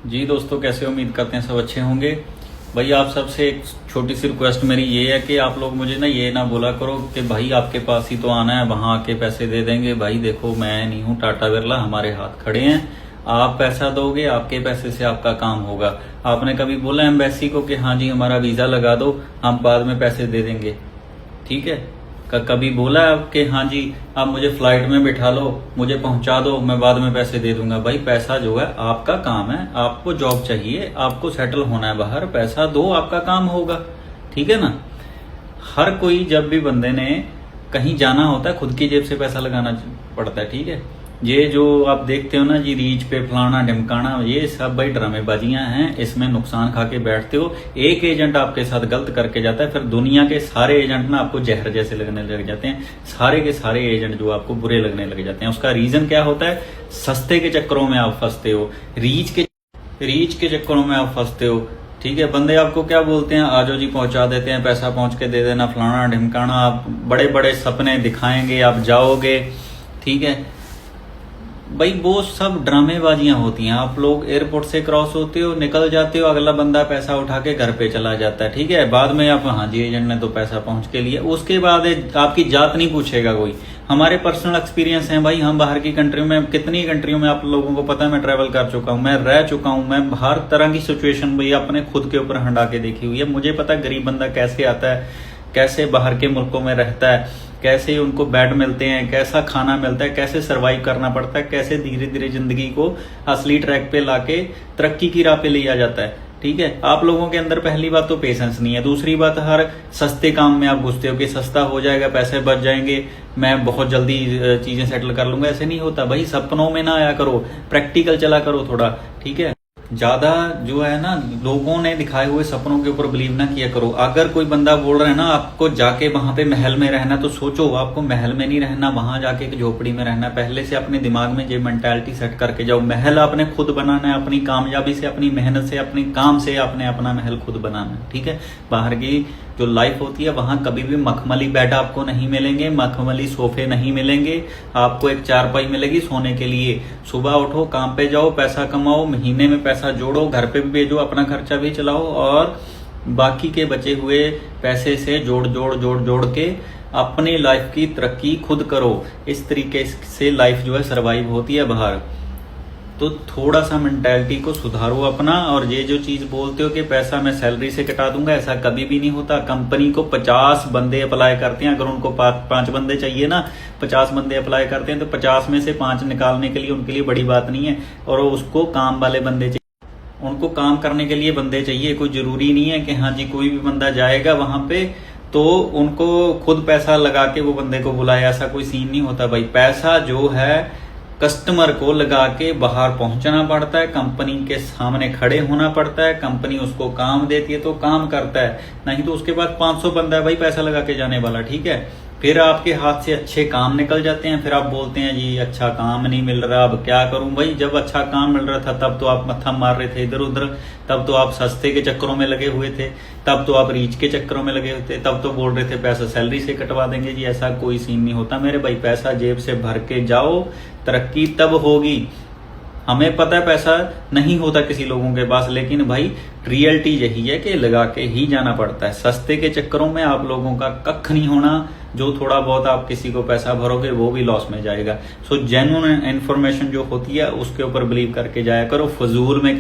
जी दोस्तों, कैसे उम्मीद करते हैं सब अच्छे होंगे। भाई आप सबसे एक छोटी सी रिक्वेस्ट मेरी ये है कि आप लोग मुझे ना ये ना बोला करो कि भाई आपके पास ही तो आना है, वहां आके पैसे दे देंगे। भाई देखो, मैं नहीं हूँ टाटा बिरला, हमारे हाथ खड़े हैं। आप पैसा दोगे, आपके पैसे से आपका काम होगा। आपने कभी बोला एम्बेसी को कि हाँ जी हमारा वीजा लगा दो, हम बाद में पैसे दे देंगे? ठीक है। कभी बोला है कि हाँ जी आप मुझे फ्लाइट में बिठा लो, मुझे पहुंचा दो, मैं बाद में पैसे दे दूंगा? भाई पैसा जो है आपका काम है, आपको जॉब चाहिए, आपको सेटल होना है बाहर, पैसा दो, आपका काम होगा। ठीक है ना। हर कोई जब भी बंदे ने कहीं जाना होता है खुद की जेब से पैसा लगाना पड़ता है। ठीक है। ये जो आप देखते हो ना जी, रीच पे फलाना ढिमकाना, ये सब भाई ड्रामेबाजियां हैं। इसमें नुकसान खा के बैठते हो। एक एजेंट आपके साथ गलत करके जाता है, फिर दुनिया के सारे एजेंट ना आपको जहर जैसे लगने लग जाते हैं। सारे के सारे एजेंट जो आपको बुरे लगने लग जाते हैं। उसका रीजन क्या होता है? सस्ते के चक्करों में आप फंसते हो, रीच के चक्करों में आप फंसते हो। ठीक है। बंदे आपको क्या बोलते हैं, आजो जी पहुंचा देते हैं, पैसा पहुंच के दे देना, फलाना ढिमकाना। आप बड़े बड़े सपने दिखाएंगे, आप जाओगे। ठीक है भाई, वो सब ड्रामेबाजियां होती हैं। आप लोग एयरपोर्ट से क्रॉस होते हो, निकल जाते हो, अगला बंदा पैसा उठा के घर पे चला जाता है। ठीक है। बाद में आप हाँ जी एजेंट ने तो पैसा पहुंच के लिया, उसके बाद आपकी जात नहीं पूछेगा कोई। हमारे पर्सनल एक्सपीरियंस है भाई, हम बाहर की कंट्रियों में, कितनी कंट्रियों में आप लोगों को पता है, मैं ट्रैवल कर चुका हूँ, मैं रह चुका हूँ। मैं हर तरह की सिचुएशन भाई अपने खुद के ऊपर हंडा के देखी हुई है। मुझे पता है गरीब बंदा कैसे आता है, कैसे बाहर के मुल्कों में रहता है, कैसे उनको बेड मिलते हैं, कैसा खाना मिलता है, कैसे सरवाइव करना पड़ता है, कैसे धीरे धीरे जिंदगी को असली ट्रैक पे लाके तरक्की की राह पे लिया जाता है। ठीक है। आप लोगों के अंदर पहली बात तो पेशेंस नहीं है। दूसरी बात, हर सस्ते काम में आप घुसते हो कि सस्ता हो जाएगा, पैसे बच जाएंगे, मैं बहुत जल्दी चीजें सेटल कर लूंगा। ऐसे नहीं होता भाई। सपनों में ना आया करो, प्रैक्टिकल चला करो थोड़ा। ठीक है। ज्यादा जो है ना, लोगों ने दिखाए हुए सपनों के ऊपर बिलीव ना किया करो। अगर कोई बंदा बोल रहा है ना आपको जाके वहां पे महल में रहना, तो सोचो आपको महल में नहीं रहना, वहां जाके एक झोपड़ी में रहना। पहले से अपने दिमाग में ये मेंटालिटी सेट करके जाओ। महल आपने खुद बनाना है, अपनी कामयाबी से, अपनी मेहनत से, अपने काम से आपने अपना महल खुद बनाना है। ठीक है। बाहर की जो लाइफ होती है वहां कभी भी मखमली बेड आपको नहीं मिलेंगे, मखमली सोफे नहीं मिलेंगे। आपको एक चारपाई मिलेगी सोने के लिए। सुबह उठो, काम पे जाओ, पैसा कमाओ, महीने में पैसा जोड़ो, घर पे भी भेजो, अपना खर्चा भी चलाओ, और बाकी के बचे हुए पैसे से जोड़ के अपनी लाइफ की तरक्की खुद करो। इस तरीके से लाइफ जो है सरवाइव होती है बाहर। तो थोड़ा सा मेंटालिटी को सुधारो अपना। और ये जो चीज बोलते हो कि पैसा मैं सैलरी से कटा दूंगा, ऐसा कभी भी नहीं होता। कंपनी को 50 बंदे अप्लाई करते हैं, अगर उनको 5 बंदे चाहिए ना, 50 बंदे अप्लाई करते हैं, तो 50 में से 5 निकालने के लिए उनके लिए बड़ी बात नहीं है। और उसको काम वाले बंदे चाहिए, उनको काम करने के लिए बंदे चाहिए। कोई जरूरी नहीं है कि हाँ जी कोई भी बंदा जाएगा वहां पे तो उनको खुद पैसा लगा के वो बंदे को बुलाए, ऐसा कोई सीन नहीं होता भाई। पैसा जो है कस्टमर को लगा के बाहर पहुंचना पड़ता है, कंपनी के सामने खड़े होना पड़ता है, कंपनी उसको काम देती है तो काम करता है, नहीं तो उसके बाद 500 बंदा है भाई पैसा लगा के जाने वाला। ठीक है। फिर आपके हाथ से अच्छे काम निकल जाते हैं, फिर आप बोलते हैं जी अच्छा काम नहीं मिल रहा, अब क्या करूं। भाई जब अच्छा काम मिल रहा था तब तो आप मत्था मार रहे थे इधर उधर, तब तो आप सस्ते के चक्करों में लगे हुए थे, तब तो आप रीच के चक्करों में लगे हुए थे, तब तो बोल रहे थे पैसा सैलरी से कटवा देंगे। जी ऐसा कोई सीन नहीं होता मेरे भाई। पैसा जेब से भर के जाओ, तरक्की तब होगी। हमें पता है पैसा नहीं होता किसी लोगों के पास, लेकिन भाई रियलिटी यही है कि लगा के ही जाना पड़ता है। सस्ते के चक्करों में आप लोगों का कख नहीं होना। जो थोड़ा बहुत आप किसी को पैसा भरोगे वो भी लॉस में जाएगा। सो जेन्युइन इन्फॉर्मेशन जो होती है उसके ऊपर बिलीव करके जाया करो। फजूल में